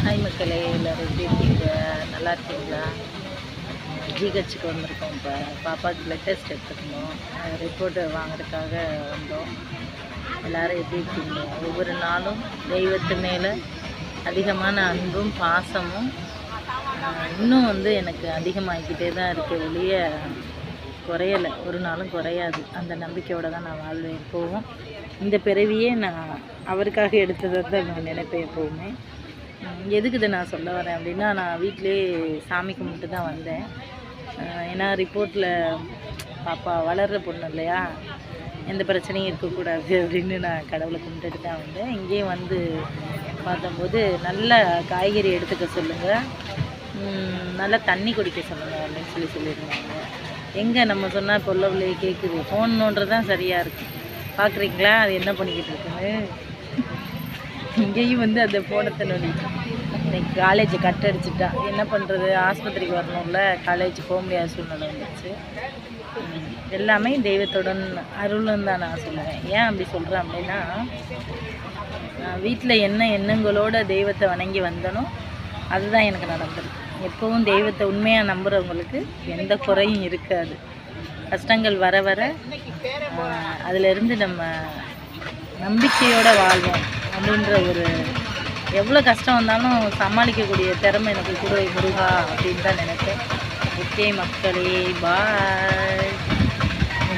Hi மக்களே, எல்லோரும் எப்படி இருக்கீங்க? நல்லா இருக்கீங்களா? ஜிஹெச்சுக்கு வந்திருக்கோம். இப்போ பாப்பாவுக்கு பிளட் டெஸ்ட் எடுத்துக்கணும், ரிப்போர்ட்டு வாங்குறதுக்காக வந்தோம். எல்லோரும் எப்படி இருக்கீங்க? ஒவ்வொரு நாளும் தெய்வத்து மேலே அதிகமான அன்பும் பாசமும் இன்னும் எனக்கு அதிகமாகிக்கிட்டே தான் இருக்குது, ஒழிய குறையலை, ஒரு நாளும் குறையாது. அந்த நம்பிக்கையோடு தான் நான் வாழ்வேன். எப்போவும் இந்த பிறவியே நான் அவருக்காக எடுத்ததை தான் நான் நினைப்பேன் எப்போவுமே. எதுக்கு இதை நான் சொல்ல வரேன் அப்படின்னா, நான் வீட்டிலே சாமி கும்பிட்டு தான் வந்தேன். ஏன்னா ரிப்போர்ட்டில் பாப்பா வளர்கிற பொண்ணு இல்லையா, எந்த பிரச்சனையும் இருக்கக்கூடாது அப்படின்னு நான் கடவுளை கும்பிட்டுட்டு தான் வந்தேன். இங்கேயும் வந்து பார்த்தம்போது நல்ல காய்கறி எடுத்துக்க சொல்லுங்கள், நல்லா தண்ணி குடிக்க சொல்லுங்கள் அப்படின்னு சொல்லியிருந்தாங்க. எங்கே நம்ம சொன்னால் பொல்லவில்லையே கேட்குது, ஃபோன் நோண்டுறது தான் சரியாக இருக்குது. பார்க்குறீங்களா அது என்ன பண்ணிக்கிட்டு இருக்குன்னு? இங்கேயும் வந்து அந்த ஃபோனத்தை நோண்டிட்டு இன்னைக்கு காலேஜை கட் அடிச்சுட்டா. என்ன பண்ணுறது, ஆஸ்பத்திரிக்கு வரணும்ல, காலேஜ் போக முடியாத சூழ்நிலை வந்துச்சு. எல்லாமே தெய்வத்துடன் அருள்னு தான் நான் சொல்லுவேன். ஏன் அப்படி சொல்கிறேன் அப்படின்னா, நான் வீட்டில் என்ன எண்ணங்களோட தெய்வத்தை வணங்கி வந்தனோ அதுதான் எனக்கு நடந்திருக்கு. எப்போவும் தெய்வத்தை உண்மையாக நம்புகிறவங்களுக்கு எந்த குறையும் இருக்காது. கஷ்டங்கள் வர வர அதிலிருந்து நம்ம நம்பிக்கையோடு வாழ்வோம் அப்படின்ற ஒரு, எவ்வளோ கஷ்டம் வந்தாலும் சமாளிக்கக்கூடிய திறமை எனக்கு கூட முருகா அப்படின்னு தான் நினைப்பேன். ஓகே மக்களே, பாய்.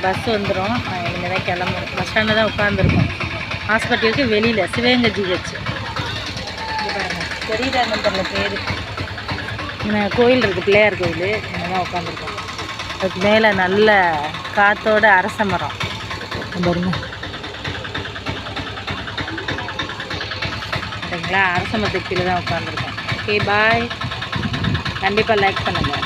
பஸ் வந்துடும், நான் இனிமேல் தான் கிளம்பணும். பஸ் ஸ்டாண்டில் தான் உட்காந்துருக்கோம், ஹாஸ்பிட்டலுக்கு வெளியில் சிவகங்கை ஜிஹெச். பெரியதாங்கத்தில் பேர் கோயில் இருக்குது, பிள்ளையார் கோயில். இங்கே தான் உட்காந்துருக்கோம். அதுக்கு மேலே நல்ல காற்றோட அரச மரம் பாருங்க, சரிங்களா? அரச மரத்துக்கு கீழே தான் உட்காந்துருக்கோம். Okay bye. கண்டிப்பாக லைக் பண்ணுங்கள்.